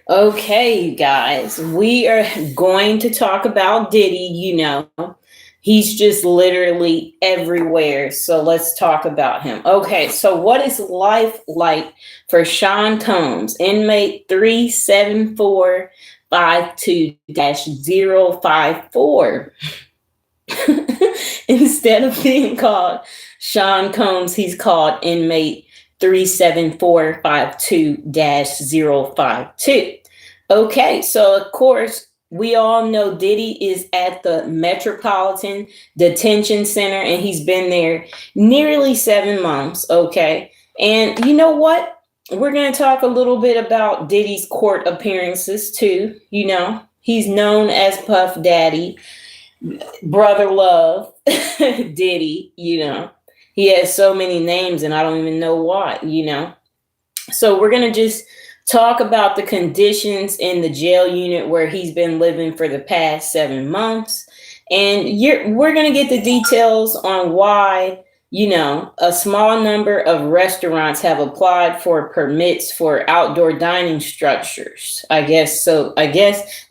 Okay, you guys, we are going to talk about Diddy. He's just literally everywhere. So let's talk about him. Okay, so what is life like for Sean Combs, inmate 37452-054? Instead of being called Sean Combs, he's called inmate 37452-052. Okay, so of course, we all know Diddy is at the Metropolitan Detention Center and he's been there nearly 7 months. Okay, and you know what? We're going to talk a little bit about Diddy's court appearances too. He's known as Puff Daddy, Brother Love, Diddy. He has so many names and I don't even know why. So we're going to just talk about the conditions in the jail unit where he's been living for the past 7 months. And we're going to get the details on why, a small number of restaurants have applied for permits for outdoor dining structures. I guess so. I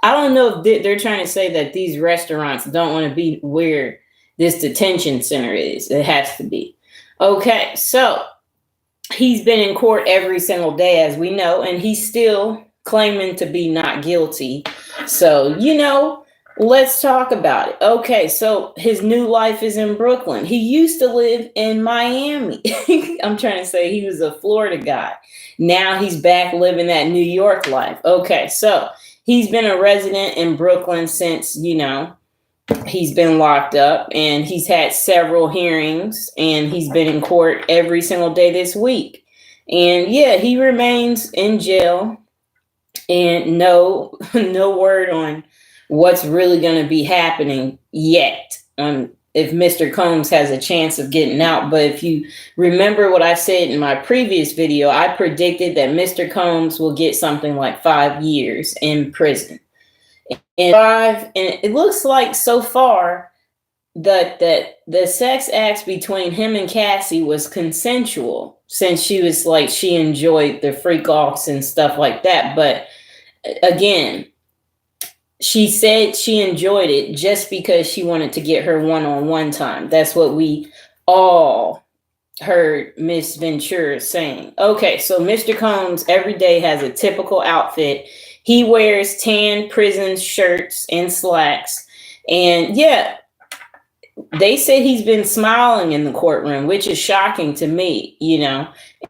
don't know if they're trying to say that these restaurants don't want to be where this detention center is. It has to be. Okay, so he's been in court every single day, as we know, and he's still claiming to be not guilty. So, let's talk about it. Okay, so his new life is in Brooklyn. He used to live in Miami. I'm trying to say he was a Florida guy. Now he's back living that New York life. Okay, so he's been a resident in Brooklyn since, he's been locked up, and he's had several hearings, and he's been in court every single day this week. And yeah, he remains in jail, and no word on what's really going to be happening yet on if Mr. Combs has a chance of getting out. But if you remember what I said in my previous video, I predicted that Mr. Combs will get something like 5 years in prison. And it looks like so far that the sex acts between him and Cassie was consensual, since she enjoyed the freak offs and stuff like that. But again, she said she enjoyed it just because she wanted to get her one-on-one time. That's what we all heard Miss Ventura saying. Okay, so Mr. Combs every day has a typical outfit. He wears tan prison shirts and slacks. And yeah, they said he's been smiling in the courtroom, which is shocking to me,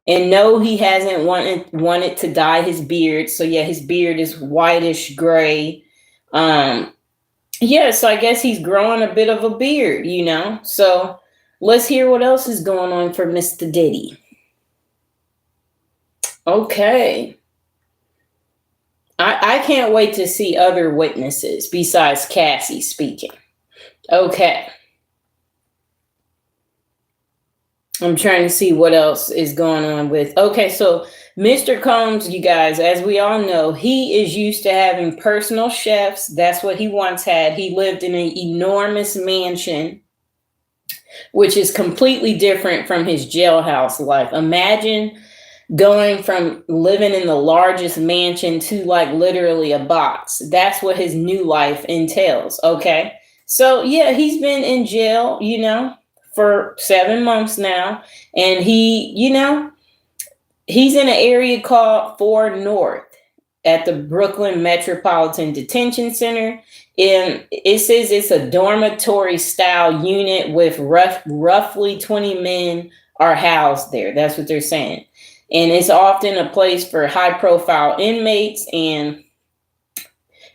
And no, he hasn't wanted to dye his beard. So yeah, his beard is whitish gray. Yeah, so I guess he's growing a bit of a beard, So let's hear what else is going on for Mr. Diddy. Okay. I can't wait to see other witnesses besides Cassie speaking. Okay. I'm trying to see what else is going on with. Okay, so Mr. Combs, you guys, as we all know, he is used to having personal chefs. That's what he once had. He lived in an enormous mansion, which is completely different from his jailhouse life. Imagine going from living in the largest mansion to like literally a box. That's what his new life entails. Okay. So yeah, he's been in jail, for 7 months now. And he's in an area called 4 North at the Brooklyn Metropolitan Detention Center. And it says it's a dormitory style unit with roughly 20 men are housed there. That's what they're saying. And it's often a place for high profile inmates. And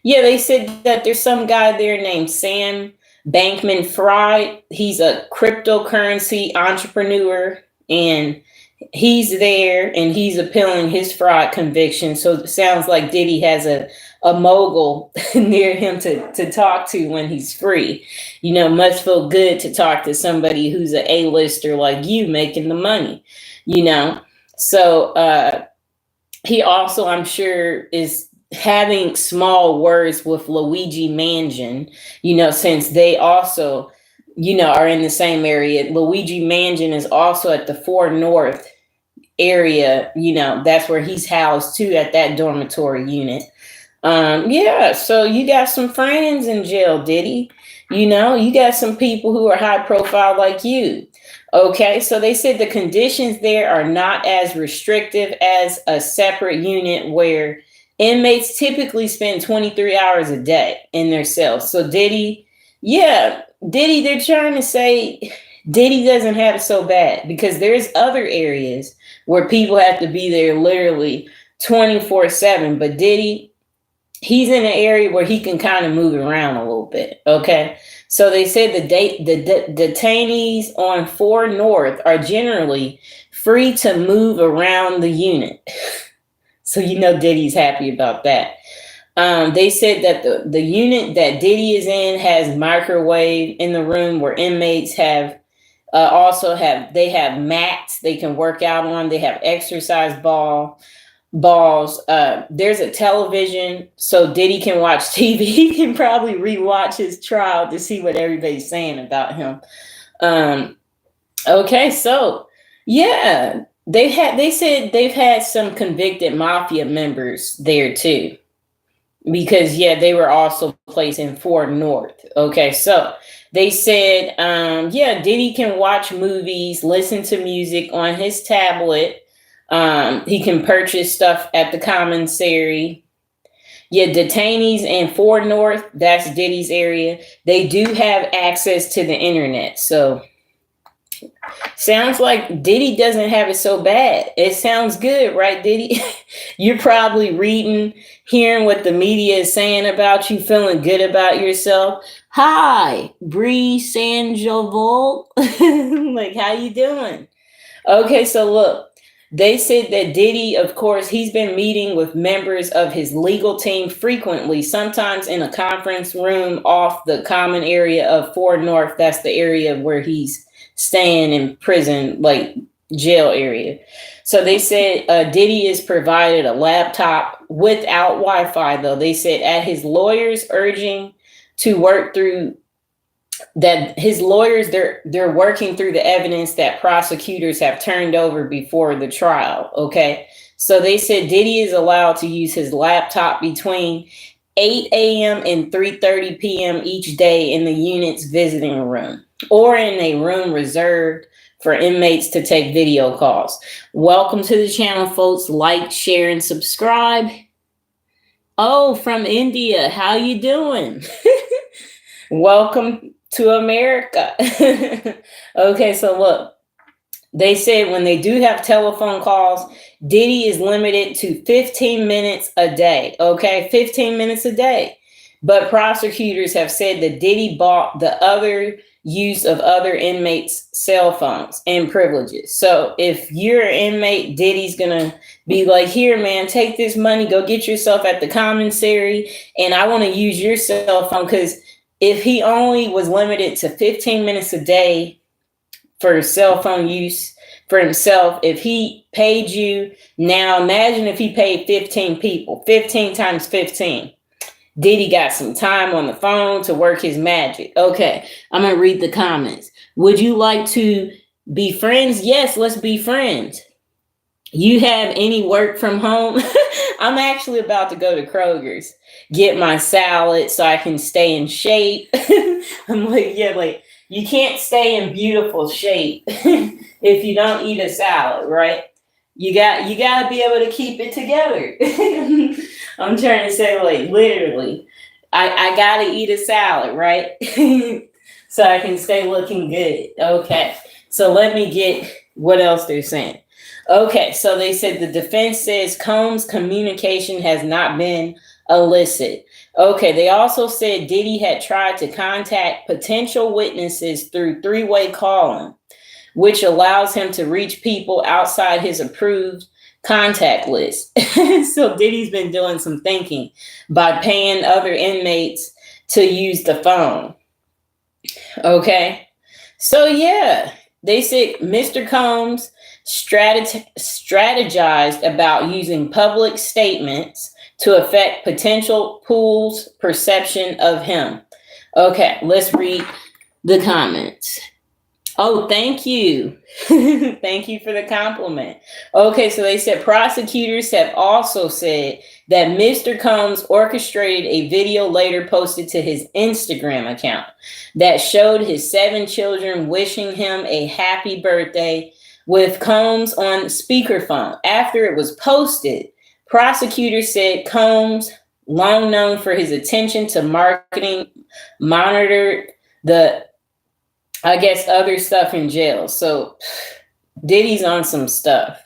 yeah, they said that there's some guy there named Sam Bankman-Fried. He's a cryptocurrency entrepreneur, and he's there and he's appealing his fraud conviction. So it sounds like Diddy has a mogul near him to talk to when he's free. Must feel good to talk to somebody who's an A-lister like you making the money, So he also, I'm sure, is having small words with Luigi Mansion, since they also, are in the same area. Luigi Mansion is also at the 4 North area, that's where he's housed too, at that dormitory unit. Yeah, so you got some friends in jail, Diddy. You got some people who are high profile like you. Okay, so they said the conditions there are not as restrictive as a separate unit where inmates typically spend 23 hours a day in their cells. So Diddy, they're trying to say Diddy doesn't have it so bad, because there's other areas where people have to be there literally 24/7. But Diddy, he's in an area where he can kind of move around a little bit. Okay. So they said the detainees on 4 North are generally free to move around the unit. So Diddy's happy about that. They said that the unit that Diddy is in has microwave in the room, where inmates have they have mats they can work out on. They have exercise balls. There's a television, so Diddy can watch TV. He can probably rewatch his trial to see what everybody's saying about him. Okay, so yeah, they said they've had some convicted mafia members there too, because they were also placed in 4 North. Okay, so they said Diddy can watch movies, listen to music on his tablet. He can purchase stuff at the commissary. Detainees in 4 North, that's Diddy's area, they do have access to the internet. So sounds like Diddy doesn't have it so bad. It sounds good, right, Diddy? You're probably reading, hearing what the media is saying about you, feeling good about yourself. Hi, Bree Sanjoval. Like, how you doing? Okay, so look. They said that Diddy, of course, he's been meeting with members of his legal team frequently, sometimes in a conference room off the common area of 4 North. That's the area where he's staying in prison, like jail area. So they said Diddy is provided a laptop without Wi-Fi, though. They said at his lawyers urging to work through that, his lawyers, they're working through the evidence that prosecutors have turned over before the trial. Okay, so they said Diddy is allowed to use his laptop between 8 a.m. and 3:30 p.m. each day in the unit's visiting room, or in a room reserved for inmates to take video calls. Welcome to the channel, folks. Like, share, and subscribe. Oh, from India, how you doing? Welcome to America. Okay, so look, they said when they do have telephone calls, Diddy is limited to 15 minutes a day. Okay, 15 minutes a day. But prosecutors have said that Diddy bought the other use of other inmates' cell phones and privileges. So if you're an inmate, Diddy's gonna be like, here, man, take this money, go get yourself at the commissary, and I want to use your cell phone. Because if he only was limited to 15 minutes a day for cell phone use for himself, if he paid you, now imagine if he paid 15 people, 15 times 15. Diddy got some time on the phone to work his magic. Okay, I'm going to read the comments. Would you like to be friends? Yes, let's be friends. You have any work from home? I'm actually about to go to Kroger's, get my salad so I can stay in shape. I'm like, you can't stay in beautiful shape if you don't eat a salad, right? You got to be able to keep it together. I'm trying to say, like, literally, I got to eat a salad, right? So I can stay looking good. Okay, so let me get what else they're saying. Okay, so they said the defense says Combs' communication has not been illicit. Okay, they also said Diddy had tried to contact potential witnesses through 3-way calling, which allows him to reach people outside his approved contact list. So Diddy's been doing some thinking by paying other inmates to use the phone. Okay, so yeah, they said Mr. Combs strategized about using public statements to affect potential pool's perception of him. Okay, let's read the comments. Oh, thank you. Thank you for the compliment. Okay, so they said prosecutors have also said that Mr. Combs orchestrated a video later posted to his Instagram account that showed his 7 children wishing him a happy birthday with Combs on speakerphone. After it was posted, prosecutors said Combs, long known for his attention to marketing, monitored the I guess other stuff in jail. So Diddy's on some stuff.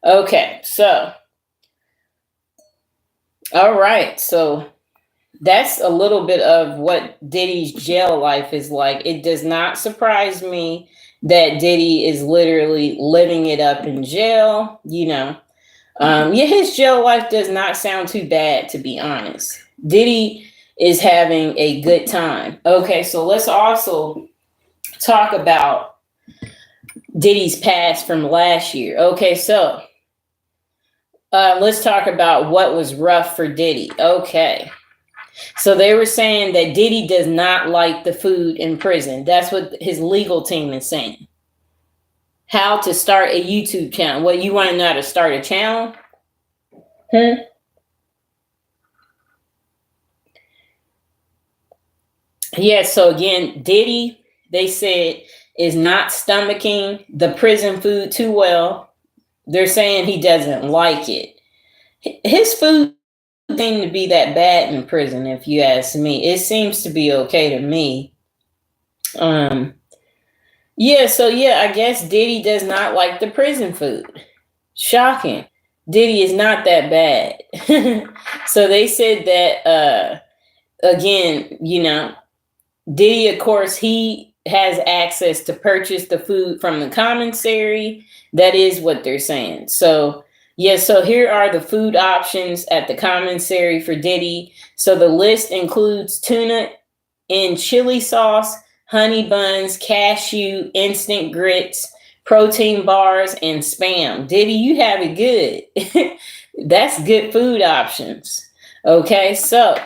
Okay, so all right, so that's a little bit of what Diddy's jail life is like. It does not surprise me that Diddy is literally living it up in jail. Yeah, his jail life does not sound too bad, to be honest. Diddy is having a good time. Okay, so let's also talk about Diddy's past from last year. Okay, so let's talk about what was rough for Diddy. Okay, so they were saying that Diddy does not like the food in prison. That's what his legal team is saying. How to start a YouTube channel. What, you want to know how to start a channel? Yeah, so again, Diddy, they said, is not stomaching the prison food too well. They're saying he doesn't like it. His food seemed to be that bad in prison, if you ask me. It seems to be okay to me. Yeah, so yeah, I guess Diddy does not like the prison food. Shocking. Diddy is not that bad. So they said that again, Diddy, of course, he has access to purchase the food from the commissary. That is what they're saying. So, yeah, so here are the food options at the commissary for Diddy. So the list includes tuna in chili sauce, honey buns, cashew, instant grits, protein bars, and Spam. Diddy, you have it good. That's good food options. Okay, so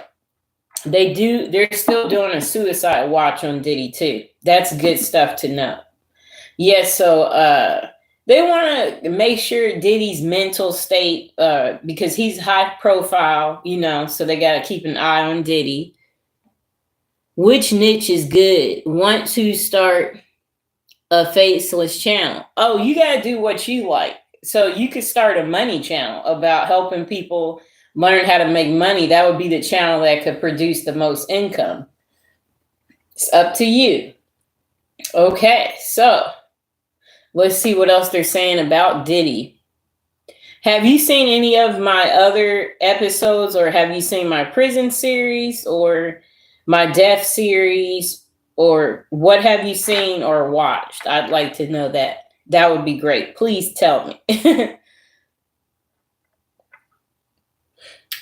they're still doing a suicide watch on Diddy too. That's good stuff to know. Yes, so they want to make sure Diddy's mental state, because he's high profile, so they got to keep an eye on Diddy. Which niche is good? Want to start a faceless channel? Oh, you got to do what you like. So you could start a money channel about helping people learn how to make money. That would be the channel that could produce the most income. It's up to you. Okay, so let's see what else they're saying about Diddy. Have you seen any of my other episodes, or have you seen my prison series or my death series, or what have you seen or watched? I'd like to know that. That would be great. Please tell me.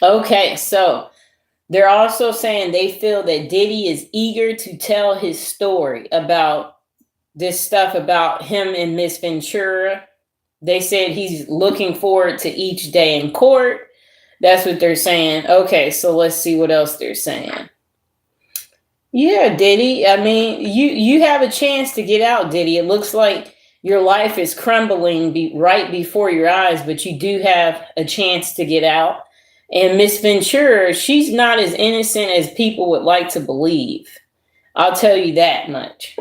Okay, so they're also saying they feel that Diddy is eager to tell his story about this stuff about him and Miss Ventura. They said he's looking forward to each day in court. That's what they're saying. Okay, so let's see what else they're saying. Yeah, Diddy. I mean, you have a chance to get out, Diddy. It looks like your life is crumbling right before your eyes, but you do have a chance to get out. And Miss Ventura, she's not as innocent as people would like to believe. I'll tell you that much.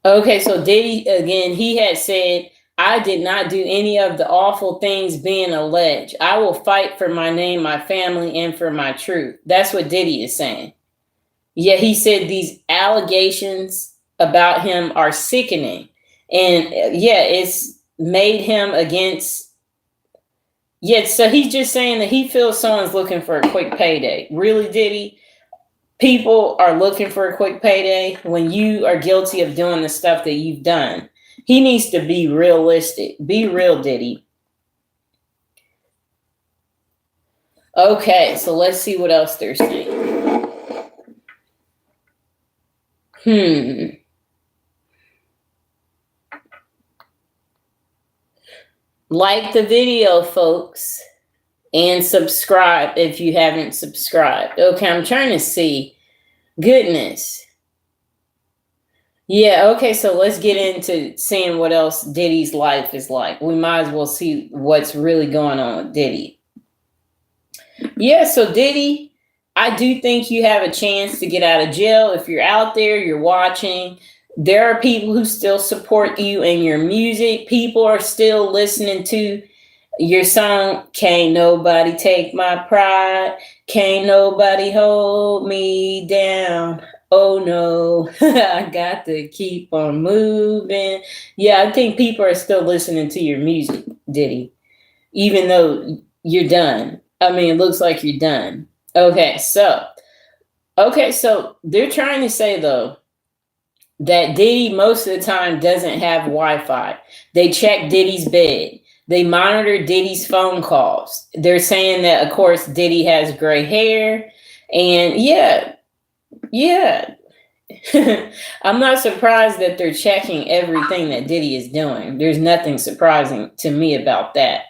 Okay, so Diddy, again, he had said, I did not do any of the awful things being alleged. I will fight for my name, my family, and for my truth. That's what Diddy is saying. Yeah, he said these allegations about him are sickening. And yeah, it's made him against. Yeah, so he's just saying that he feels someone's looking for a quick payday. Really, Diddy? People are looking for a quick payday when you are guilty of doing the stuff that you've done. He needs to be realistic. Be real, Diddy. Okay, so let's see what else they're saying. Like the video, folks, and subscribe if you haven't subscribed. Okay, I'm trying to see Goodness. Yeah, okay, so let's get into seeing what else Diddy's life is like. We might as well see what's really going on with Diddy. Yeah, so Diddy, I do think you have a chance to get out of jail. If you're out there, you're watching, there are people who still support you and your music. People are still listening to your song, Can't Nobody Take My Pride, Can't Nobody Hold Me Down. Oh no, I got to keep on moving. Yeah, I think people are still listening to your music, Diddy, even though you're done. I mean, it looks like you're done. Okay, so they're trying to say though that Diddy most of the time doesn't have Wi-Fi. They check Diddy's bed. They monitor Diddy's phone calls. They're saying that, of course, Diddy has gray hair. And yeah. I'm not surprised that they're checking everything that Diddy is doing. There's nothing surprising to me about that.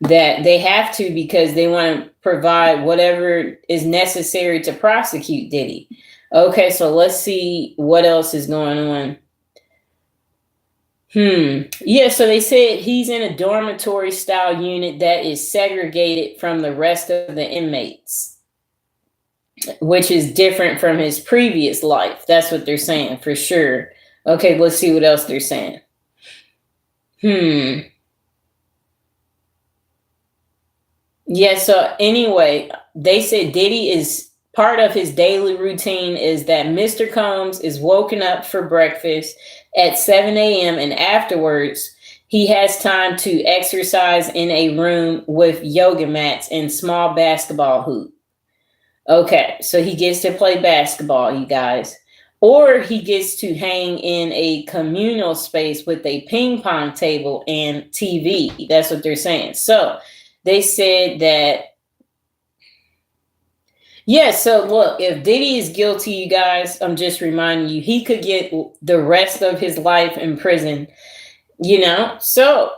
That they have to because they want to provide whatever is necessary to prosecute Diddy. Okay, so let's see what else is going on. Yeah, so they said he's in a dormitory style unit that is segregated from the rest of the inmates, which is different from his previous life. That's what they're saying for sure. Okay, let's see what else they're saying. Yeah, so anyway, they said Diddy is part of his daily routine is that Mr. Combs is woken up for breakfast at 7 a.m. and afterwards he has time to exercise in a room with yoga mats and small basketball hoop. Okay, so he gets to play basketball, you guys. Or he gets to hang in a communal space with a ping pong table and TV. That's what they're saying. So they said that, yeah, so look, if Diddy is guilty, you guys, I'm just reminding you, he could get the rest of his life in prison, So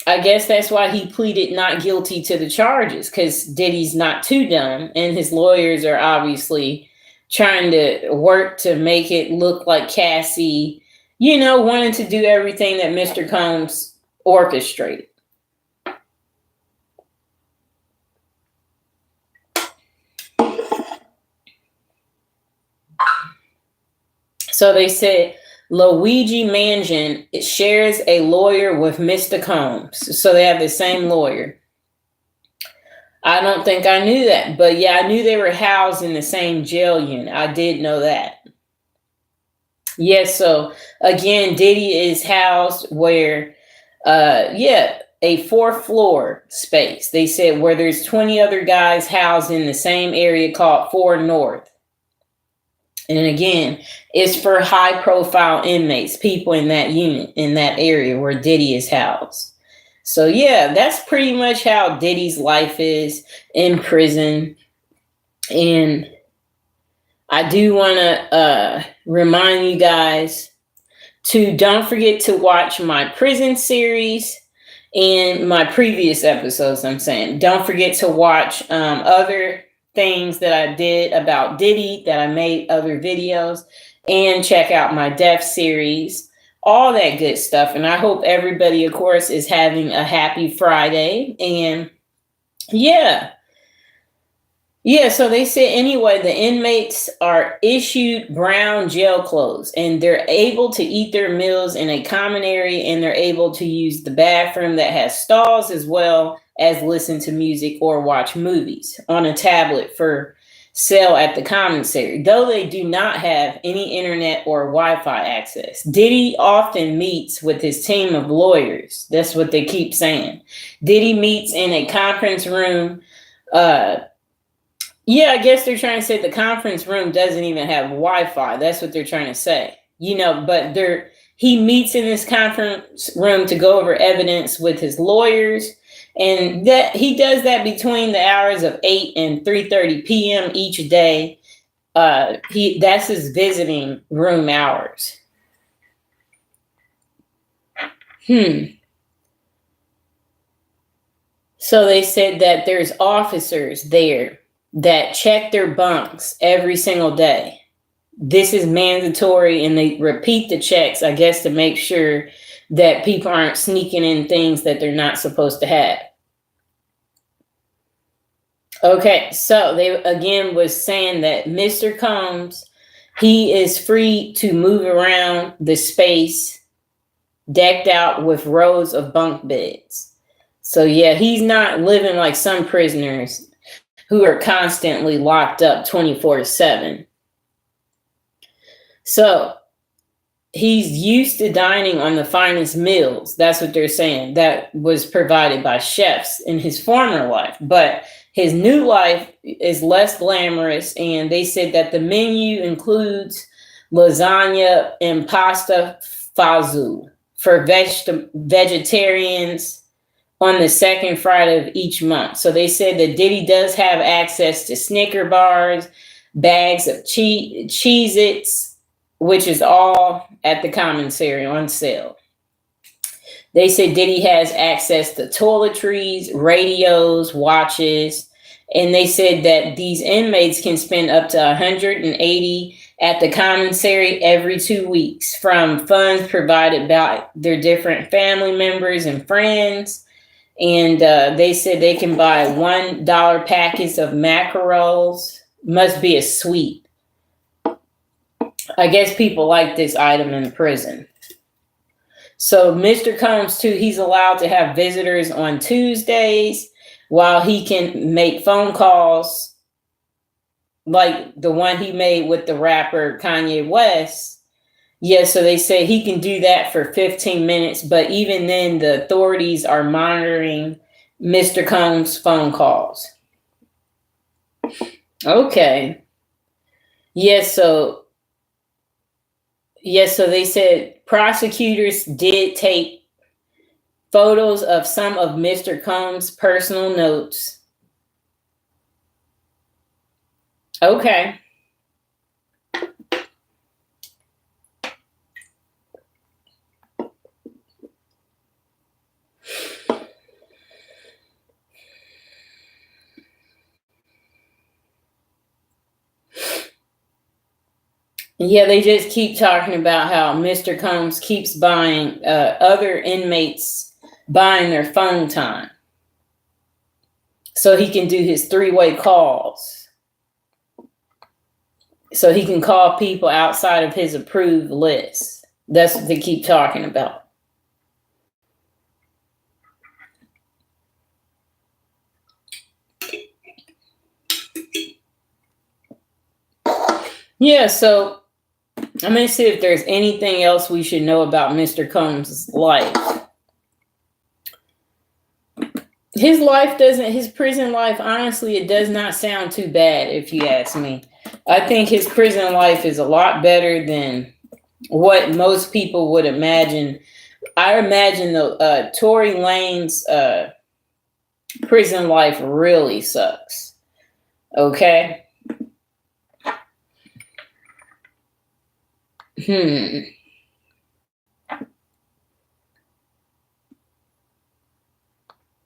I guess that's why he pleaded not guilty to the charges, because Diddy's not too dumb, and his lawyers are obviously trying to work to make it look like Cassie, wanted to do everything that Mr. Combs orchestrated. So they said Luigi Mansion shares a lawyer with Mr. Combs. So they have the same lawyer. I don't think I knew that. But yeah, I knew they were housed in the same jail unit. I did know that. Yes, so again, Diddy is housed where, a fourth floor space. They said where there's 20 other guys housed in the same area called 4 North. And again, it's for high profile inmates, people in that unit, in that area where Diddy is housed. So yeah, that's pretty much how Diddy's life is in prison. And I do want to remind you guys to don't forget to watch my prison series and my previous episodes. I'm saying don't forget to watch other things that I did about Diddy, that I made other videos, and check out my death series, all that good stuff. And I hope everybody, of course, is having a happy Friday. And so they said anyway, the inmates are issued brown jail clothes and they're able to eat their meals in a common area, and they're able to use the bathroom that has stalls, as well as listen to music or watch movies on a tablet for sale at the commissary, though they do not have any internet or Wi-Fi access. Diddy often meets with his team of lawyers. That's what they keep saying. Diddy meets in a conference room. I guess they're trying to say the conference room doesn't even have Wi-Fi. That's what they're trying to say. But he meets in this conference room to go over evidence with his lawyers. And that he does that between the hours of 8 and 3:30 p.m. each day. That's his visiting room hours. So they said that there's officers there that check their bunks every single day. this is mandatory, and they repeat the checks, I guess, to make sure that people aren't sneaking in things that they're not supposed to have. Okay, so they again was saying that Mr. Combs, he is free to move around the space decked out with rows of bunk beds. So yeah, he's not living like some prisoners who are constantly locked up 24/7. So he's used to dining on the finest meals. That's what they're saying. That was provided by chefs in his former life. But his new life is less glamorous. And they said that the menu includes lasagna and pasta fazool for vegetarians on the second Friday of each month. So they said that Diddy does have access to Snicker bars, bags of Cheez-Its, which is all at the commissary on sale. They said Diddy has access to toiletries, radios, watches, and they said that these inmates can spend up to $180 at the commissary every 2 weeks from funds provided by their different family members and friends. And they said they can buy $1 packets of mackerels. Must be a sweet. I guess people like this item in prison. So Mr. Combs, too, he's allowed to have visitors on Tuesdays while he can make phone calls like the one he made with the rapper Kanye West. Yeah, so they say he can do that for 15 minutes, but even then the authorities are monitoring Mr. Combs' phone calls. Okay. Yes, so they said prosecutors did take photos of some of Mr. Combs' personal notes. Okay. Yeah, they just keep talking about how Mr. Combs keeps buying other inmates buying their phone time so he can do his three-way calls. So he can call people outside of his approved list. That's what they keep talking about. Yeah, so I'm going to see if there's anything else we should know about Mr. Combs' life. His prison life, honestly, it does not sound too bad if you ask me. I think his prison life is a lot better than what most people would imagine. I imagine Tory Lanez prison life really sucks. Okay?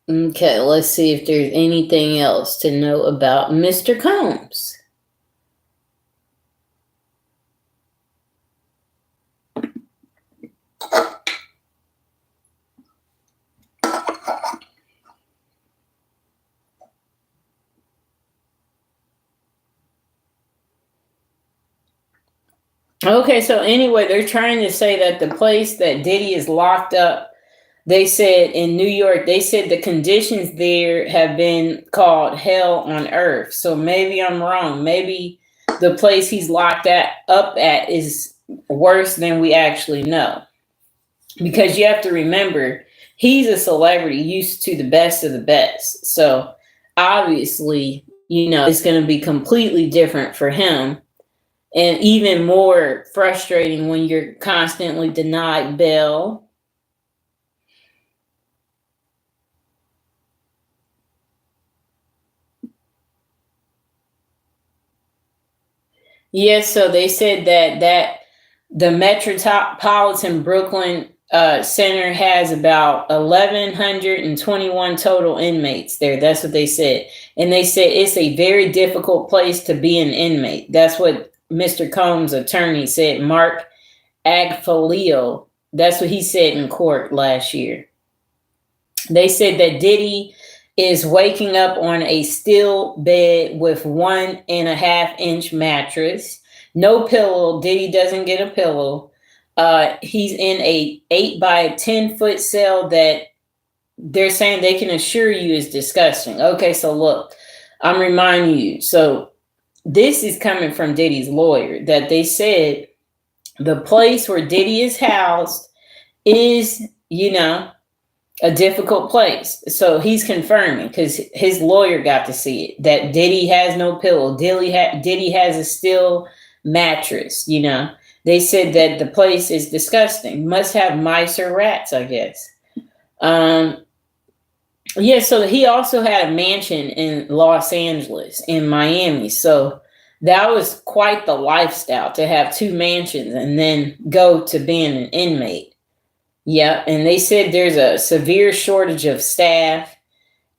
Okay, let's see if there's anything else to know about Mr. Combs. Okay, so anyway, they're trying to say that the place that Diddy is locked up, they said in New York, they said the conditions there have been called hell on earth. So maybe I'm wrong. Maybe the place he's locked up at is worse than we actually know. Because you have to remember, he's a celebrity used to the best of the best. So obviously, it's going to be completely different for him. And even more frustrating when you're constantly denied bail. Yes, so they said that the Metropolitan Brooklyn Center has about 1,121 total inmates there. That's what they said. And they said it's a very difficult place to be an inmate. That's what Mr. Combs' attorney said, Mark Agfalio. That's what he said in court last year. They said that Diddy is waking up on a steel bed with 1.5-inch mattress, no pillow. Diddy doesn't get a pillow. He's in a 8 by 10-foot cell that they're saying they can assure you is disgusting. Okay, so look, I'm reminding you. So this is coming from Diddy's lawyer, that they said the place where Diddy is housed is, a difficult place. So he's confirming, because his lawyer got to see it, that Diddy has no pillow. Diddy has a steel mattress. They said that the place is disgusting. Must have mice or rats, I guess. Yeah, so he also had a mansion in Los Angeles, in Miami. So that was quite the lifestyle, to have 2 mansions and then go to being an inmate. Yeah, and they said there's a severe shortage of staff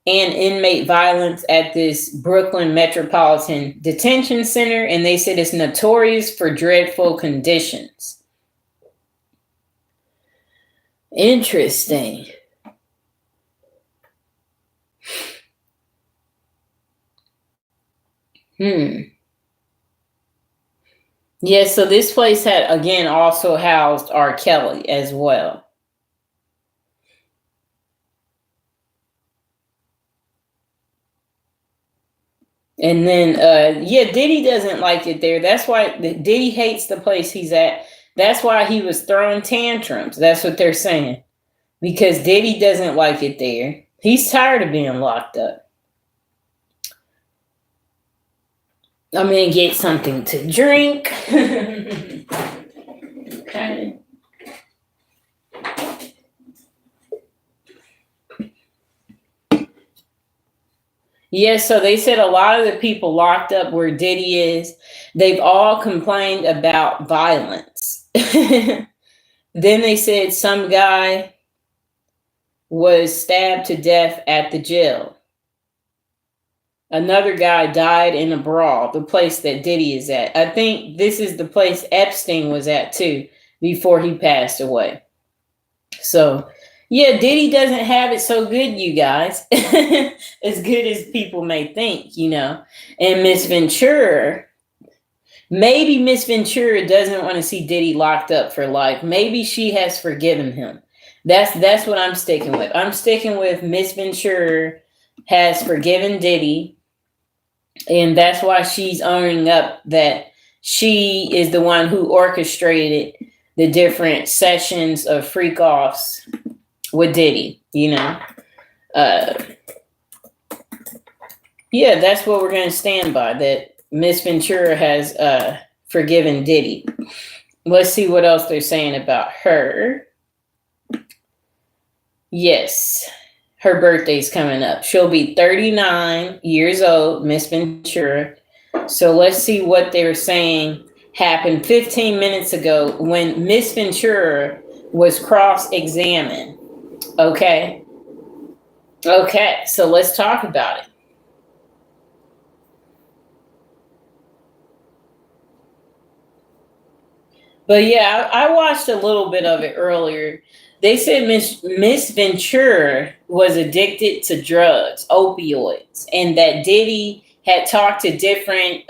and inmate violence at this Brooklyn Metropolitan Detention Center, and they said it's notorious for dreadful conditions. Interesting. Yeah, so this place had, again, also housed R. Kelly as well. And then, Diddy doesn't like it there. That's why Diddy hates the place he's at. That's why he was throwing tantrums. That's what they're saying. Because Diddy doesn't like it there. He's tired of being locked up. I'm going to get something to drink. Okay. Yes, so they said a lot of the people locked up where Diddy is, they've all complained about violence. Then they said some guy was stabbed to death at the jail. Another guy died in a brawl, the place that Diddy is at. I think this is the place Epstein was at too, before he passed away. So, yeah, Diddy doesn't have it so good, you guys. As good as people may think, And Miss Ventura, maybe Miss Ventura doesn't want to see Diddy locked up for life. Maybe she has forgiven him. That's what I'm sticking with. I'm sticking with Miss Ventura has forgiven Diddy, and that's why she's owning up that she is the one who orchestrated the different sessions of freak offs with Diddy, Yeah, that's what we're going to stand by, that Miss Ventura has forgiven Diddy. Let's see what else they're saying about her. Yes, her birthday's coming up. She'll be 39 years old, Miss Ventura. So let's see what they were saying happened 15 minutes ago when Miss Ventura was cross-examined. Okay, so let's talk about it. But yeah, I watched a little bit of it earlier. They said Miss Ventura was addicted to drugs, opioids, and that Diddy had talked to different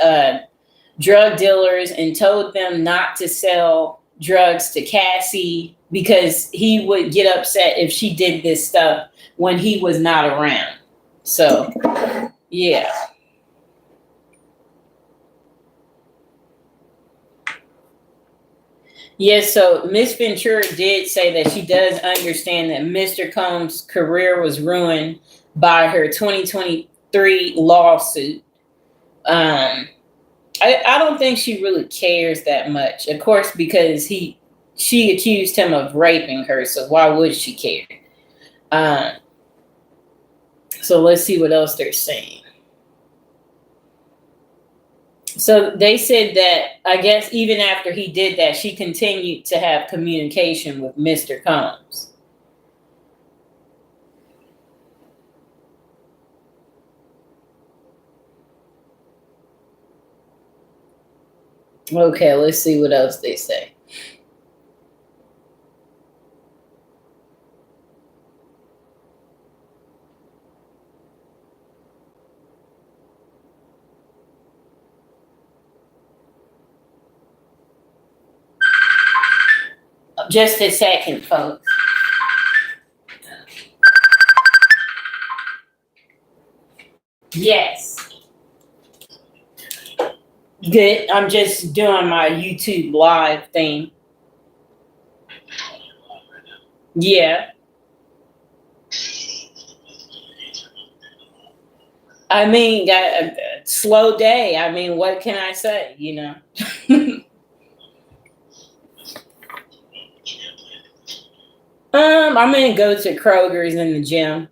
drug dealers and told them not to sell drugs to Cassie because he would get upset if she did this stuff when he was not around. So, yeah. Yes, so Miss Ventura did say that she does understand that Mr. Combs' career was ruined by her 2023 lawsuit. I don't think she really cares that much, of course, because she accused him of raping her, so why would she care? So let's see what else they're saying. So they said that, I guess, even after he did that, she continued to have communication with Mr. Combs. Okay, let's see what else they say. Just a second, folks. Yes. Good. I'm just doing my YouTube live thing. Yeah. I mean, slow day. I mean, what can I say? I'm gonna go to Kroger's in the gym.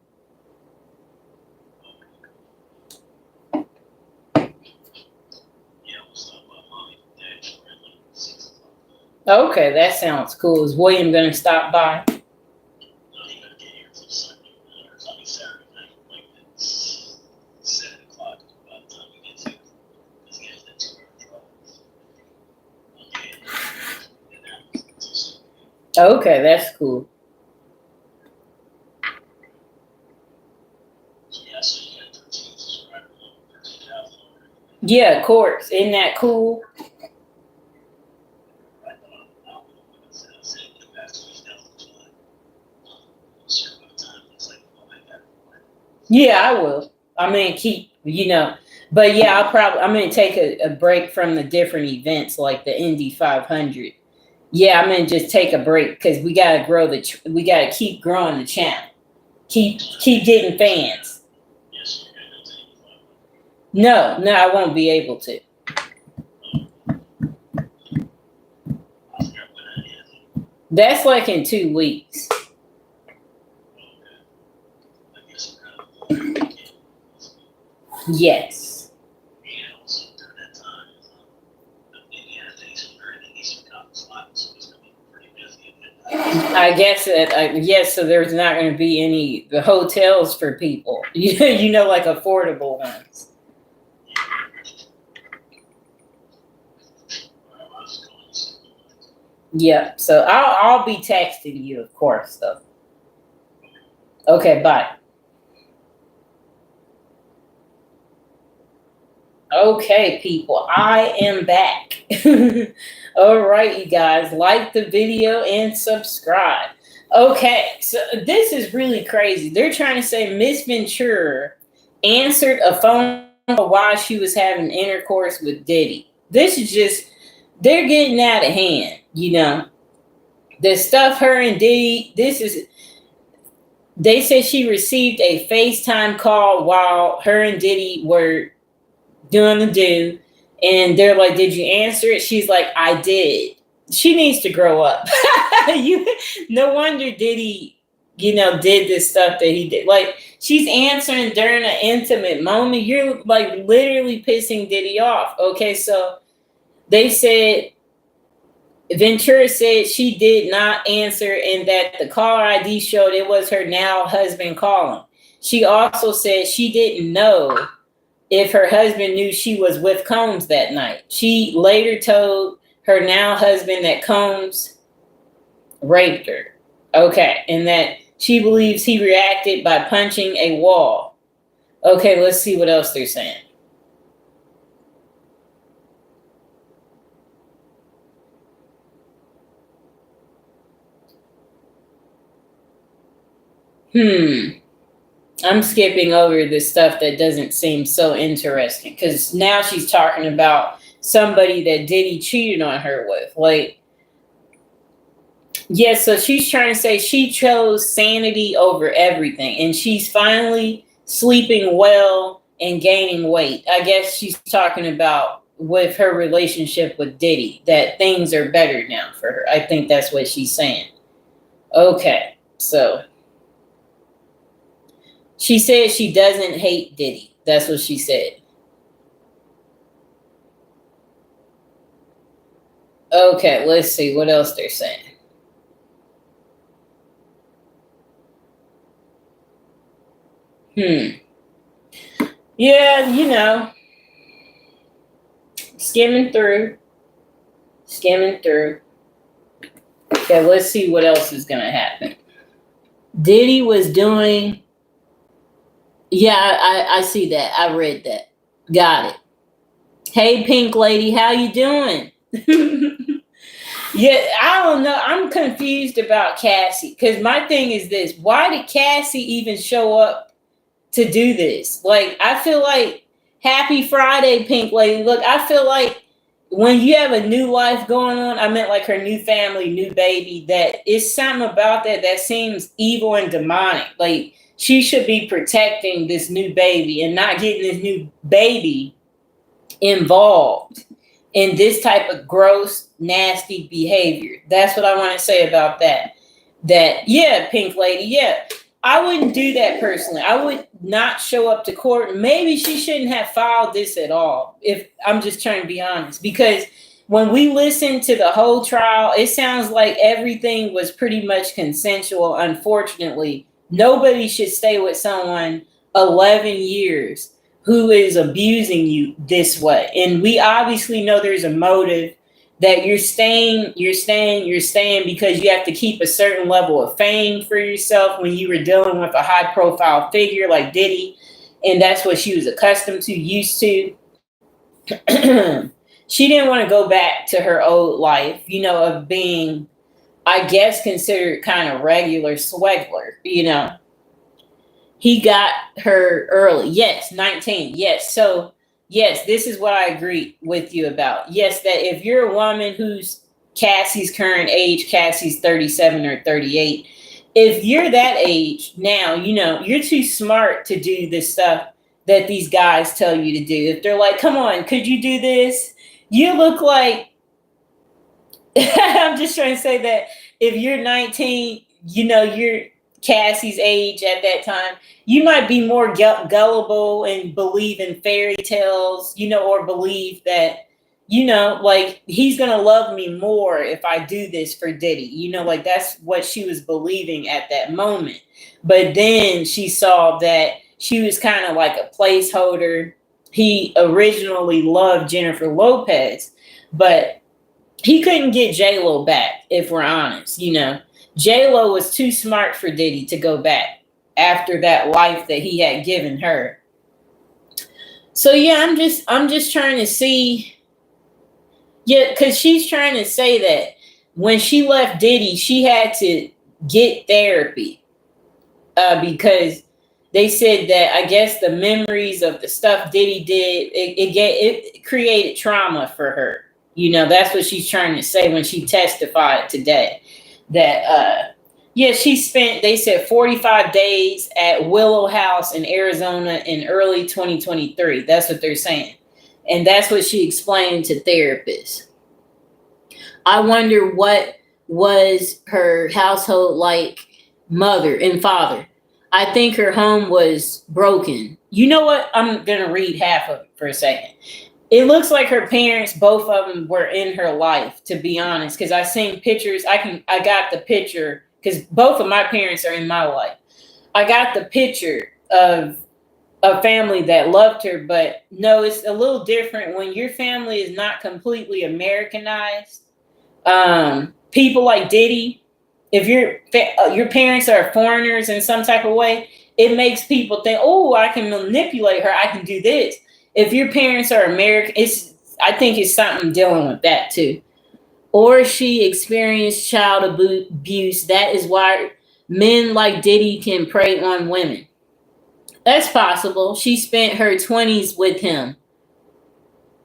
Okay, that sounds cool. Is William gonna stop by? Okay, that's cool. Yeah, of course. Isn't that cool? Yeah, I will. I'm gonna but yeah, I'm gonna take a break from the different events like the Indy 500. Yeah, I'm gonna just take a break because we gotta we gotta keep growing the channel. Keep getting fans. No, no, I won't be able to. That's like in 2 weeks. Yes. I guess that yes. So there's not going to be the hotels for people. Like affordable ones. Yep. So I'll be texting you, of course, though. Okay. Bye. Okay, people, I am back. All right, you guys, like the video and subscribe. Okay, so this is really crazy. They're trying to say Miss Ventura answered a phone call while she was having intercourse with Diddy. This is they're getting out of hand. The stuff her and Diddy, they said she received a FaceTime call while her and Diddy were doing the do, and they're like, "Did you answer it?" She's like, "I did." She needs to grow up. No wonder Diddy, did this stuff that he did. Like, she's answering during an intimate moment. You're like literally pissing Diddy off. Okay, so they said Ventura said she did not answer and that the caller ID showed it was her now husband calling. She also said she didn't know if her husband knew she was with Combs that night. She later told her now husband that Combs raped her. Okay, and that she believes he reacted by punching a wall. Okay, let's see what else they're saying. I'm skipping over the stuff that doesn't seem so interesting because now she's talking about somebody that Diddy cheated on her with. Like, yeah, so she's trying to say she chose sanity over everything, and she's finally sleeping well and gaining weight. I guess she's talking about with her relationship with Diddy, that things are better now for her. I think that's what she's saying. Okay, so she said she doesn't hate Diddy. That's what she said. Okay, let's see what else they're saying. Yeah, skimming through. Skimming through. Okay, let's see what else is gonna happen. Diddy was doing. Yeah, I see that. I read that. Got it. Hey, Pink Lady, how you doing? Yeah, I don't know. I'm confused about Cassie because my thing is this: why did Cassie even show up to do this? Like, I feel like Happy Friday, Pink Lady. Look, I feel like when you have a new life going on, I meant like her new family, new baby, that it's something about that that seems evil and demonic. Like, she should be protecting this new baby and not getting this new baby involved in this type of gross, nasty behavior. That's what I want to say about that. That, yeah, Pink Lady, yeah. I wouldn't do that personally. I would not show up to court. Maybe she shouldn't have filed this at all, if I'm just trying to be honest. Because when we listened to the whole trial, it sounds like everything was pretty much consensual, unfortunately. Nobody should stay with someone 11 years who is abusing you this way. And we obviously know there's a motive that you're staying because you have to keep a certain level of fame for yourself when you were dealing with a high profile figure like Diddy. And that's what she was accustomed to, used to. She didn't want to go back to her old life, of being, I guess, considered kind of regular swegler. He got her early. Yes, 19. Yes. So, yes, this is what I agree with you about. Yes, that if you're a woman who's Cassie's current age, Cassie's 37 or 38, if you're that age now, you're too smart to do this stuff that these guys tell you to do. If they're like, come on, could you do this? You look like, I'm just trying to say that if you're 19, you're Cassie's age at that time, you might be more gullible and believe in fairy tales, or believe that, like, he's going to love me more if I do this for Diddy. Like, that's what she was believing at that moment. But then she saw that she was kind of like a placeholder. He originally loved Jennifer Lopez, but he couldn't get J-Lo back, if we're honest. J-Lo was too smart for Diddy to go back after that life that he had given her. So yeah, I'm just trying to see. Yeah, because she's trying to say that when she left Diddy, she had to get therapy. Because they said that, I guess, the memories of the stuff Diddy did, it created trauma for her. That's what she's trying to say when she testified today. That she spent, they said, 45 days at Willow House in Arizona in early 2023. That's what they're saying. And that's what she explained to therapists. I wonder what was her household like, mother and father. I think her home was broken. You know what? I'm going to read half of it for a second. It looks like her parents, both of them, were in her life, to be honest, because I seen pictures. I got the picture because both of my parents are in my life. I got the picture of a family that loved her, but no, it's a little different when your family is not completely Americanized. People like Diddy, if your parents are foreigners in some type of way, it makes people think, oh, I can manipulate her. I can do this. If your parents are American, I think it's something dealing with that too. Or she experienced child abuse. That is why men like Diddy can prey on women. That's possible. She spent her 20s with him.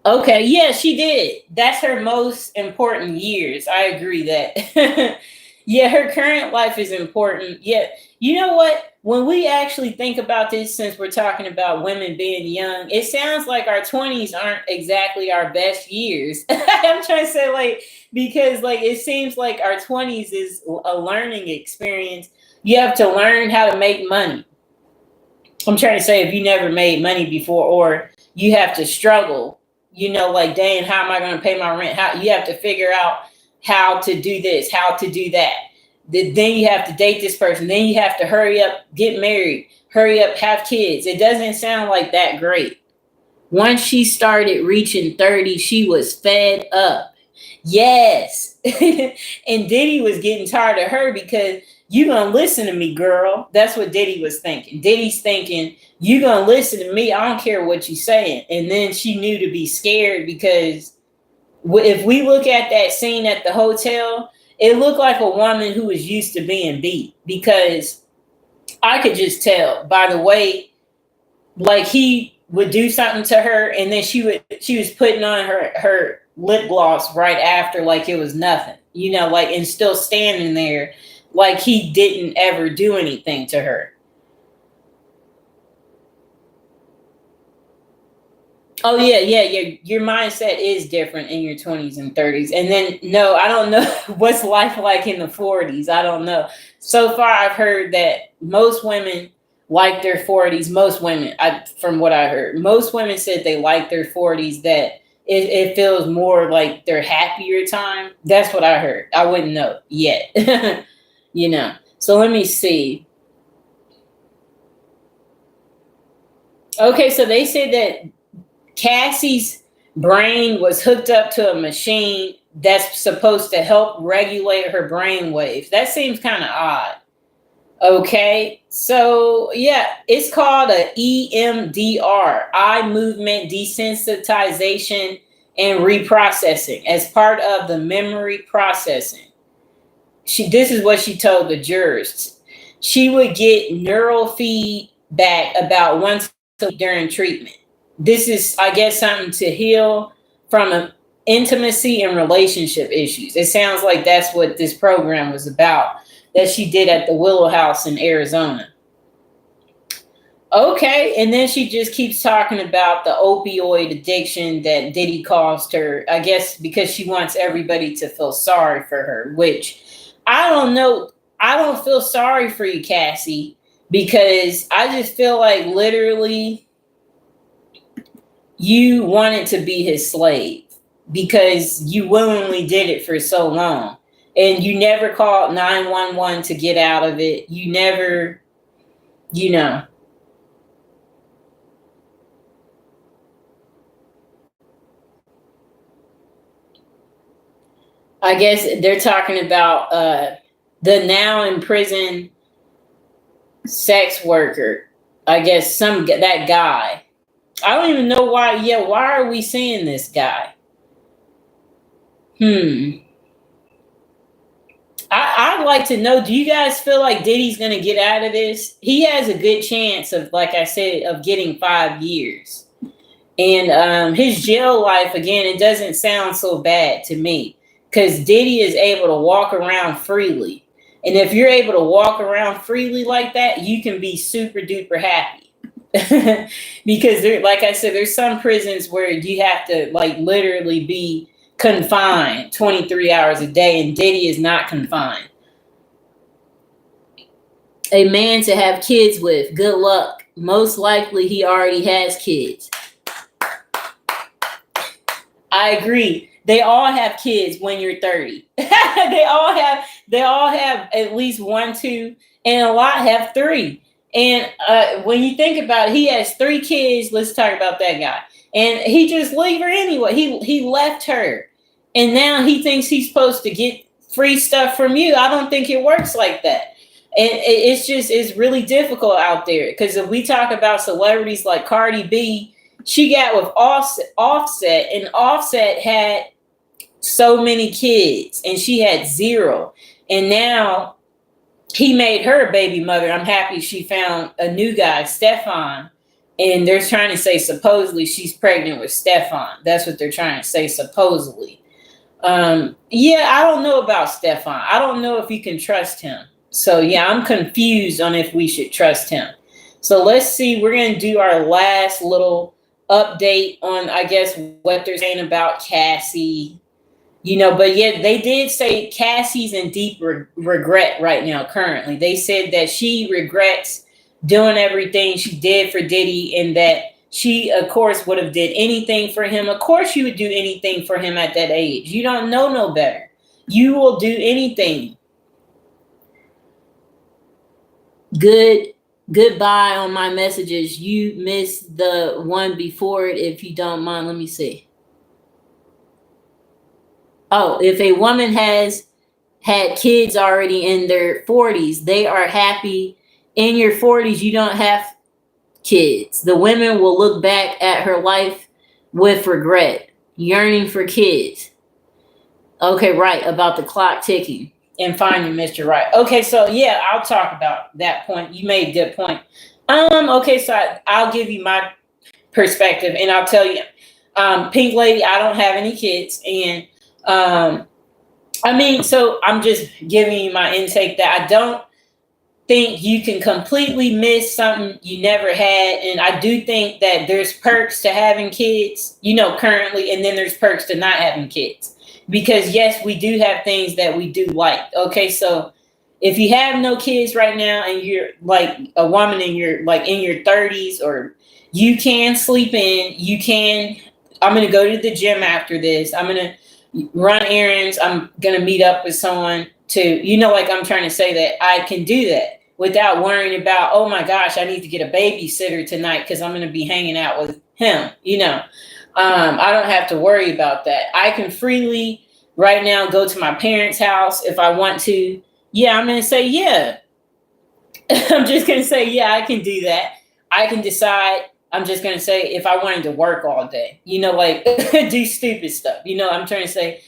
Okay, yeah, she did. That's her most important years. I agree that. Yeah, her current life is important. Yeah, you know what? When we actually think about this, since we're talking about women being young, it sounds like our 20s aren't exactly our best years. I'm trying to say, like, because, like, it seems like our 20s is a learning experience. You have to learn how to make money. I'm trying to say, if you never made money before, or you have to struggle, like, dang, how am I going to pay my rent? How you have to figure out how to do this, how to do that. Then you have to date this person. Then you have to hurry up, get married, hurry up, have kids. It doesn't sound like that great. Once she started reaching 30, she was fed up. Yes. And Diddy was getting tired of her because you gonna listen to me, girl. That's what Diddy was thinking. Diddy's thinking, you gonna listen to me. I don't care what you saying. And then she knew to be scared because if we look at that scene at the hotel, it looked like a woman who was used to being beat because I could just tell by the way, like he would do something to her and then she was putting on her lip gloss right after like it was nothing, like and still standing there like he didn't ever do anything to her. Oh yeah, yeah, your mindset is different in your 20s and 30s. And then no, I don't know what's life like in the 40s. I don't know. So far I've heard that most women like their 40s. Most women, from what I heard, most women said they like their 40s, that it feels more like their happier time. That's what I heard. I wouldn't know yet. So let me see. Okay, so they said that Cassie's brain was hooked up to a machine that's supposed to help regulate her brain waves. That seems kind of odd. Okay, so yeah, it's called a EMDR, eye movement desensitization and reprocessing, as part of the memory processing. This is what she told the jurors. She would get neural feedback about once a week during treatment. This is, I guess, something to heal from intimacy and relationship issues. It sounds like that's what this program was about, that she did at the Willow House in Arizona. Okay, and then she just keeps talking about the opioid addiction that Diddy caused her, I guess because she wants everybody to feel sorry for her, which I don't know. I don't feel sorry for you, Cassie, because I just feel like literally you wanted to be his slave because you willingly did it for so long. And you never called 911 to get out of it. You never, you know. I guess they're talking about the now in prison sex worker. I guess that guy. I don't even know why. Yeah, why are we seeing this guy? Hmm. I'd like to know, do you guys feel like Diddy's going to get out of this? He has a good chance of, like I said, of getting 5 years. And his jail life, again, it doesn't sound so bad to me because Diddy is able to walk around freely. And if you're able to walk around freely like that, you can be super duper happy. Because like I said, there's some prisons where you have to like literally be confined 23 hours a day, and Diddy is not confined. A man to have kids with, good luck. Most likely he already has kids. I agree. They all have kids when you're 30. they all have at least one, two, and a lot have three. And when you think about it, he has three kids. Let's talk about that guy. And he just leave her anyway. He left her. And now he thinks he's supposed to get free stuff from you. I don't think it works like that. And it's really difficult out there. Because if we talk about celebrities like Cardi B, she got with Offset, and Offset had so many kids, and she had zero. And now he made her a baby mother. I'm happy she found a new guy, Stefan. And they're trying to say supposedly she's pregnant with Stefan. That's what they're trying to say, supposedly. Yeah, I don't know about Stefan. I don't know if you can trust him. So yeah, I'm confused on if we should trust him. So let's see. We're going to do our last little update on, I guess, what they're saying about Cassie. But yet they did say Cassie's in deep regret right now, currently. They said that she regrets doing everything she did for Diddy, and that she, of course, would have did anything for him. Of course, you would do anything for him at that age. You don't know no better. You will do anything. Goodbye on my messages. You missed the one before it. If you don't mind, let me see. Oh, if a woman has had kids already in their 40s, they are happy. In your 40s, you don't have kids. The women will look back at her life with regret, yearning for kids. Okay, right, about the clock ticking and finding Mr. Right. Okay, so yeah, I'll talk about that point. You made a good point. Okay, so I'll give you my perspective and I'll tell you, Pink Lady, I don't have any kids. And I mean, so I'm just giving you my intake that I don't think you can completely miss something you never had. And I do think that there's perks to having kids, currently, and then there's perks to not having kids. Because yes, we do have things that we do like. Okay, so if you have no kids right now and you're like a woman and you're like in your 30s, or you can sleep in, I'm gonna go to the gym after this. I'm gonna run errands. I'm gonna meet up with someone to, like I'm trying to say that I can do that without worrying about, oh my gosh, I need to get a babysitter tonight because I'm gonna be hanging out with him. I don't have to worry about that. I can freely right now go to my parents' house if I want to. Yeah, I'm gonna say yeah. I'm just gonna say yeah, I can do that. I can decide. I'm just gonna say if I wanted to work all day, like do stupid stuff. I'm trying to say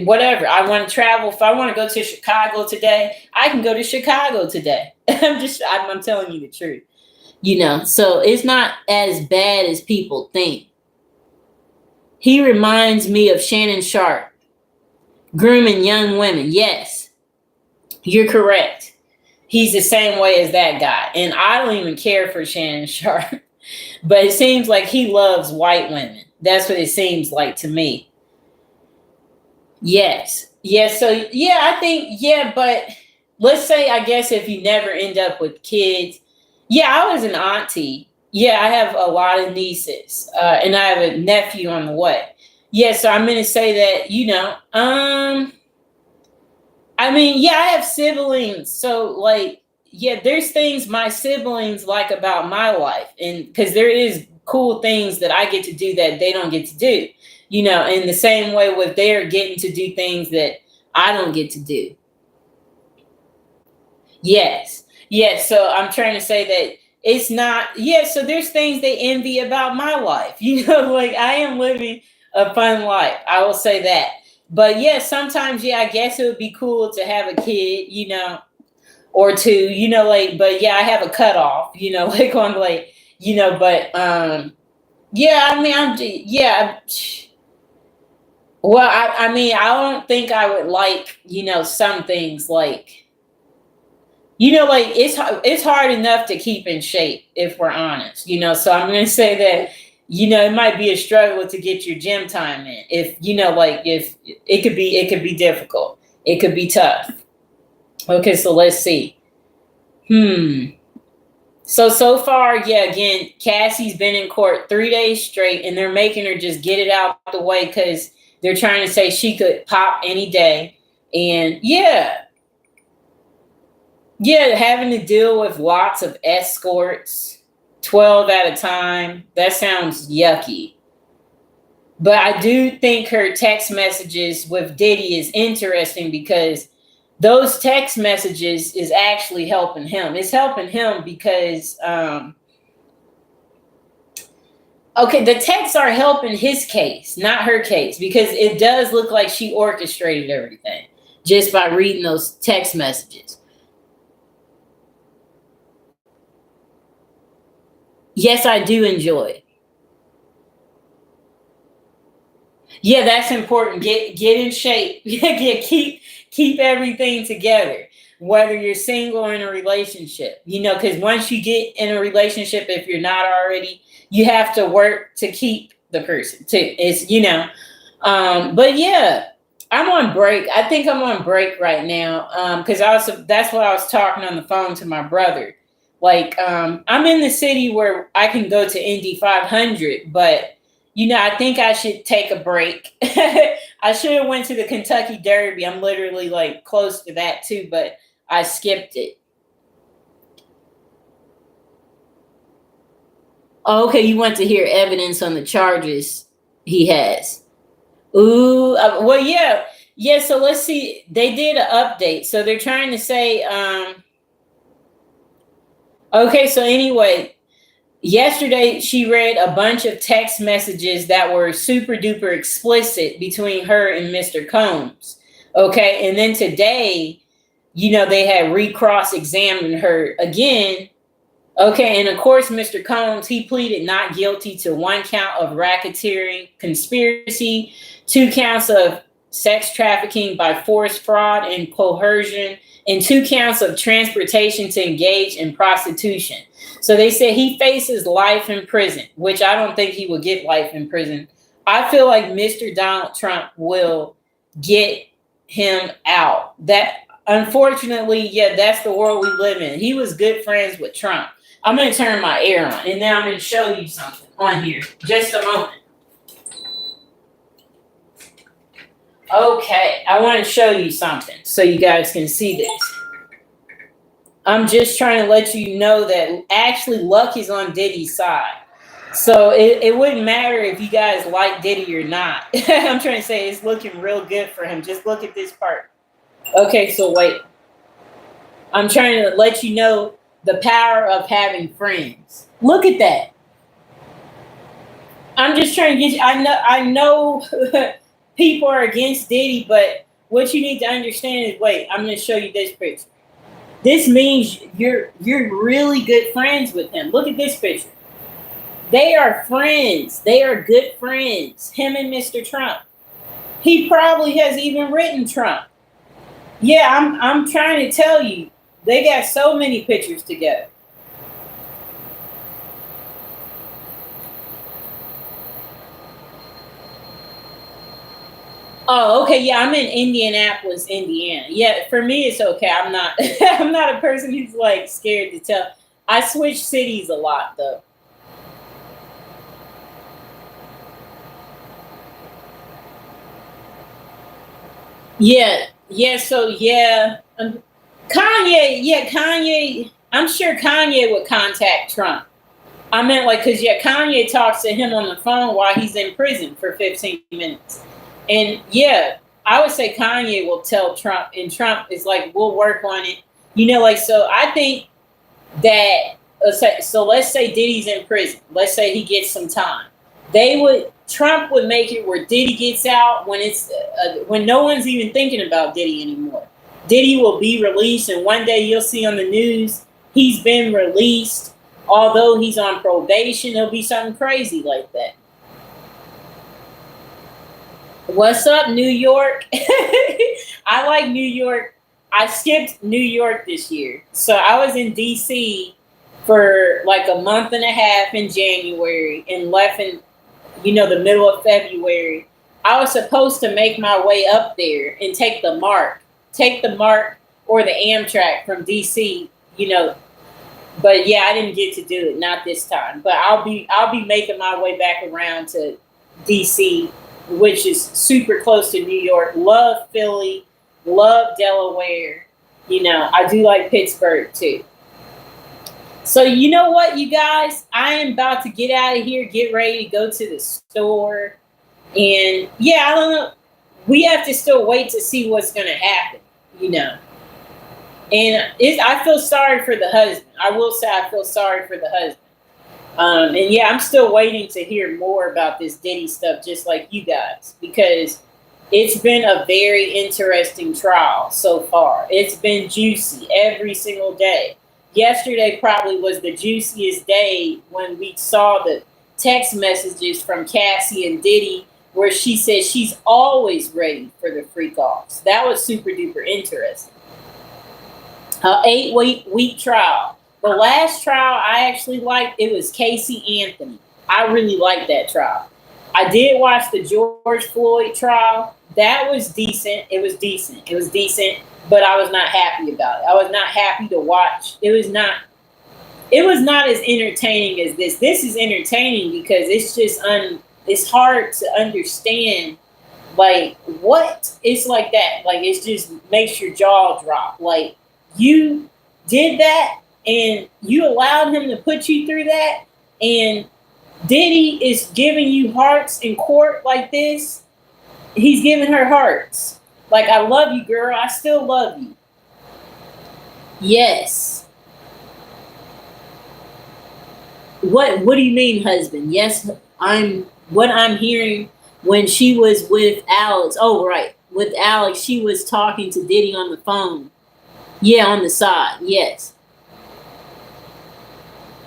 whatever. I want to travel. If I want to go to Chicago today, I can go to Chicago today. I'm telling you the truth. So it's not as bad as people think. He reminds me of Shannon Sharp, grooming young women. Yes, you're correct. He's the same way as that guy. And I don't even care for Shannon Sharp. But it seems like he loves white women. That's what it seems like to me. Yes. Yes. So, yeah, I think, yeah, but let's say, I guess, if you never end up with kids. Yeah, I was an auntie. Yeah, I have a lot of nieces, and I have a nephew on the way. Yeah, so I'm going to say that, I mean, yeah, I have siblings. So, like, yeah, there's things my siblings like about my life. And because there is cool things that I get to do that they don't get to do, in the same way with they're getting to do things that I don't get to do. Yes. Yes. So I'm trying to say that it's not, yeah. So there's things they envy about my life, like I am living a fun life. I will say that. But yeah, sometimes, yeah, I guess it would be cool to have a kid, or two, like, but yeah, I have a cutoff, like on like, but yeah, I mean, yeah. Well, I mean, I don't think I would like, some things like, like it's hard enough to keep in shape if we're honest, So I'm going to say that, it might be a struggle to get your gym time in. If like if it could be difficult, it could be tough. Okay, so let's see. So far, yeah. Again, Cassie's been in court 3 days straight, and they're making her just get it out the way because they're trying to say she could pop any day, and yeah. Yeah, having to deal with lots of escorts, 12 at a time. That sounds yucky. But I do think her text messages with Diddy is interesting because those text messages is actually helping him. It's helping him because, okay, the texts are helping his case, not her case, because it does look like she orchestrated everything just by reading those text messages. Yes, I do enjoy it. Yeah, that's important. Get in shape. Keep everything together. Whether you're single or in a relationship, because once you get in a relationship, if you're not already, you have to work to keep the person. It's but yeah, I'm on break. I think I'm on break right now. Because that's what I was talking on the phone to my brother. Like, I'm in the city where I can go to Indy 500, but I think I should take a break. I should have went to the Kentucky Derby. I'm literally like close to that too, but I skipped it. Oh, okay, you want to hear evidence on the charges he has. Ooh, well, yeah. Yeah, so let's see. They did an update. So they're trying to say, okay, so anyway, yesterday she read a bunch of text messages that were super duper explicit between her and Mr. Combs. Okay, and then today, they had recross examined her again. Okay, and of course, Mr. Combs, he pleaded not guilty to one count of racketeering, conspiracy, two counts of sex trafficking by force, fraud, and coercion, and two counts of transportation to engage in prostitution. So they said he faces life in prison, which I don't think he will get life in prison. I feel like Mr. Donald Trump will get him out. That, unfortunately, yeah, that's the world we live in. He was good friends with Trump. I'm going to turn my air on, and now I'm going to show you something on here. Just a moment. Okay, I want to show you something so you guys can see this. I'm just trying to let you know that actually luck is on Diddy's side. So it wouldn't matter if you guys like Diddy or not. I'm trying to say it's looking real good for him. Just look at this part. Okay, so wait. I'm trying to let you know the power of having friends. Look at that. I'm just trying to get you. I know people are against Diddy, but what you need to understand is, wait, I'm going to show you this picture. This means you're really good friends with him. Look at this picture. They are friends. They are good friends. Him and Mr. Trump. He probably has even written Trump. Yeah, I'm trying to tell you, they got so many pictures together. Oh, okay. Yeah, I'm in Indianapolis, Indiana. Yeah, for me it's okay. I'm not I'm not a person who's like scared to tell. I switch cities a lot though. Yeah, yeah, so yeah. Kanye, yeah, Kanye, I'm sure Kanye would contact Trump. I meant like, cause yeah, Kanye talks to him on the phone while he's in prison for 15 minutes. And yeah, I would say Kanye will tell Trump, and Trump is like, we'll work on it. Like, so I think that, so let's say Diddy's in prison. Let's say he gets some time. Trump would make it where Diddy gets out when no one's even thinking about Diddy anymore. Diddy will be released, and one day you'll see on the news he's been released, although he's on probation. It'll be something crazy like that. What's up, New York? I like New York. I skipped New York this year. So I was in DC for like a month and a half in January and left in, the middle of February. I was supposed to make my way up there and take the MARC or the Amtrak from DC, but yeah, I didn't get to do it, not this time. But I'll be making my way back around to DC, which is super close to New York. Love Philly, love Delaware. I do like Pittsburgh too. So you know what, you guys? I am about to get out of here, get ready to go to the store. And yeah, I don't know. We have to still wait to see what's going to happen, you know. And I feel sorry for the husband. I will say I feel sorry for the husband. And yeah, I'm still waiting to hear more about this Diddy stuff, just like you guys, because it's been a very interesting trial so far. It's been juicy every single day. Yesterday probably was the juiciest day when we saw the text messages from Cassie and Diddy where she said she's always ready for the freak offs. That was super duper interesting. 8-week trial. The last trial I actually liked, it was Casey Anthony. I really liked that trial. I did watch the George Floyd trial. That was decent. It was decent. It was decent, but I was not happy about it. I was not happy to watch. It was not as entertaining as this. This is entertaining because it's just it's hard to understand like what it's like that. Like it just makes your jaw drop. Like you did that and you allowed him to put you through that, and Diddy is giving you hearts in court like this. He's giving her hearts. Like, I love you, girl. I still love you. Yes. What do you mean, husband? Yes, I'm what I'm hearing when she was with Alex. Oh, right. With Alex, she was talking to Diddy on the phone. Yeah, on the side. Yes.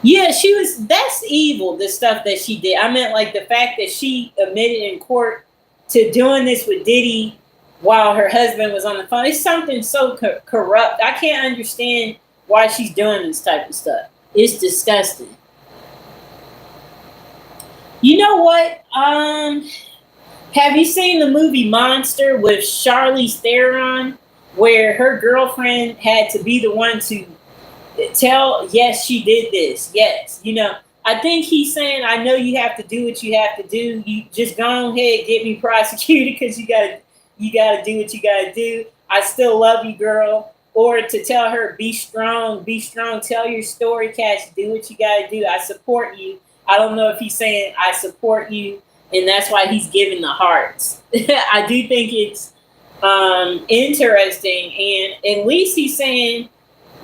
Yeah, she was. That's evil. The stuff that she did. I meant like the fact that she admitted in court to doing this with Diddy while her husband was on the phone. It's something so corrupt. I can't understand why she's doing this type of stuff. It's disgusting. You know what? Have you seen the movie Monster with Charlize Theron, where her girlfriend had to be the one to tell, yes, she did this. Yes. I think he's saying, I know you have to do what you have to do. You just go ahead, get me prosecuted because you gotta do what you gotta do. I still love you, girl. Or to tell her, be strong, tell your story, Cash, do what you gotta do. I support you. I don't know if he's saying I support you, and that's why he's giving the hearts. I do think it's interesting, and at least he's saying,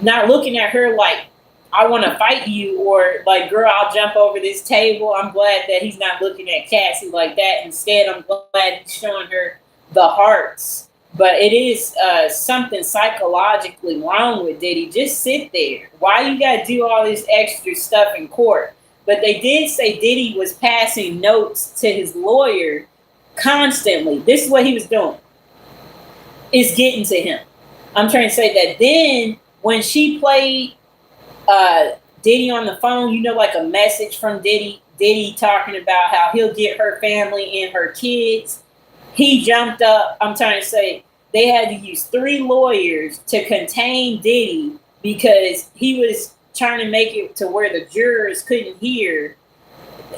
not looking at her like I want to fight you, or like, girl, I'll jump over this table. I'm glad that he's not looking at Cassie like that. Instead, I'm glad he's showing her the hearts. But it is something psychologically wrong with Diddy. Just sit there. Why you got to do all this extra stuff in court? But they did say Diddy was passing notes to his lawyer constantly. This is what he was doing. It's getting to him. I'm trying to say that then when she played Diddy on the phone, like a message from Diddy talking about how he'll get her family and her kids, he jumped up. I'm trying to say they had to use 3 lawyers to contain Diddy because he was trying to make it to where the jurors couldn't hear.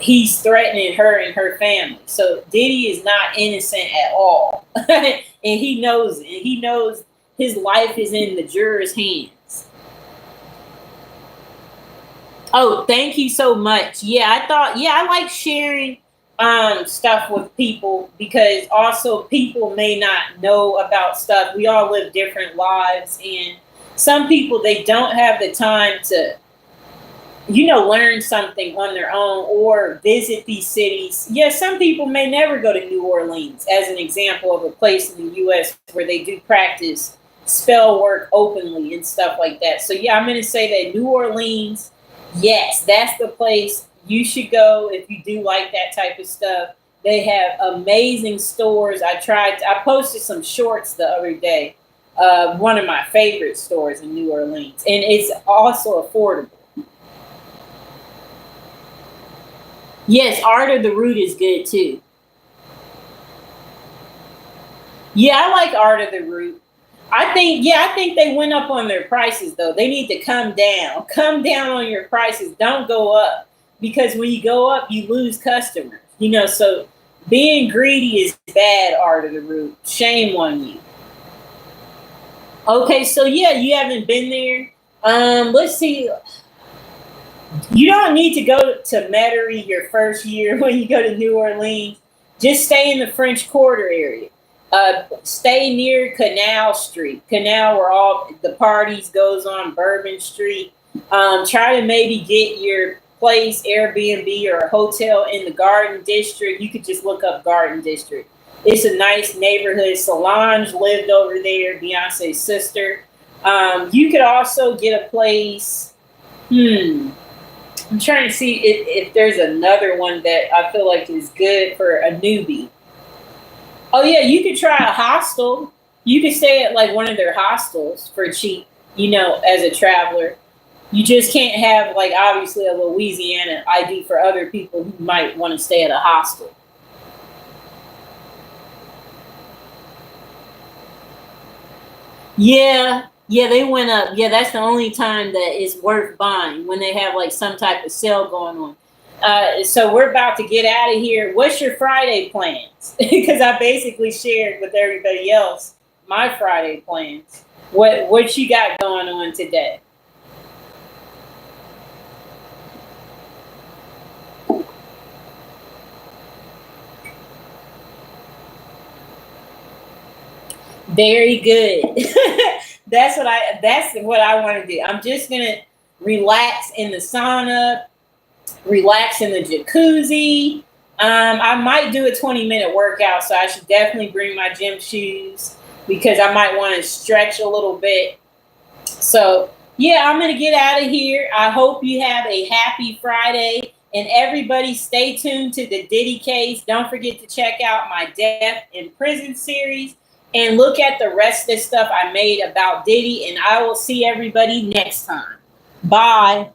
He's threatening her and her family. So Diddy is not innocent at all. And he knows it. And he knows his life is in the jurors' hands. Oh, thank you so much. Yeah, I like sharing stuff with people because also people may not know about stuff. We all live different lives, and some people, they don't have the time to learn something on their own or visit these cities. Yeah, some people may never go to New Orleans, as an example of a place in the U.S. where they do practice spell work openly and stuff like that. So yeah, I'm going to say that New Orleans, yes, that's the place you should go if you do like that type of stuff. They have amazing stores. I posted some shorts the other day. One of my favorite stores in New Orleans, and it's also affordable. Yes, Art of the Root is good too. Yeah, I like Art of the Root. I think they went up on their prices though. They need to come down. Come down on your prices. Don't go up because when you go up, you lose customers. So being greedy is bad, Art of the Root. Shame on you. Okay, so yeah, you haven't been there. Let's see. You don't need to go to Metairie your first year when you go to New Orleans. Just stay in the French Quarter area. Stay near Canal Street. Canal, where all the parties goes on, Bourbon Street. Try to maybe get your place, Airbnb or a hotel in the Garden District. You could just look up Garden District. It's a nice neighborhood. Solange lived over there, Beyonce's sister. You could also get a place. I'm trying to see if there's another one that I feel like is good for a newbie. Oh yeah, you could try a hostel. You could stay at like one of their hostels for cheap, as a traveler. You just can't have like obviously a Louisiana ID for other people who might want to stay at a hostel. Yeah, they went up. Yeah, that's the only time that it's worth buying when they have like some type of sale going on. So we're about to get out of here. What's your Friday plans? Because I basically shared with everybody else my Friday plans. What you got going on today? Very good. That's what I want to do. I'm just gonna relax in the sauna, relax in the jacuzzi. I might do a 20-minute workout, so I should definitely bring my gym shoes because I might want to stretch a little bit. So, yeah, I'm going to get out of here. I hope you have a happy Friday. And everybody, stay tuned to the Diddy case. Don't forget to check out my Death in Prison series and look at the rest of the stuff I made about Diddy. And I will see everybody next time. Bye.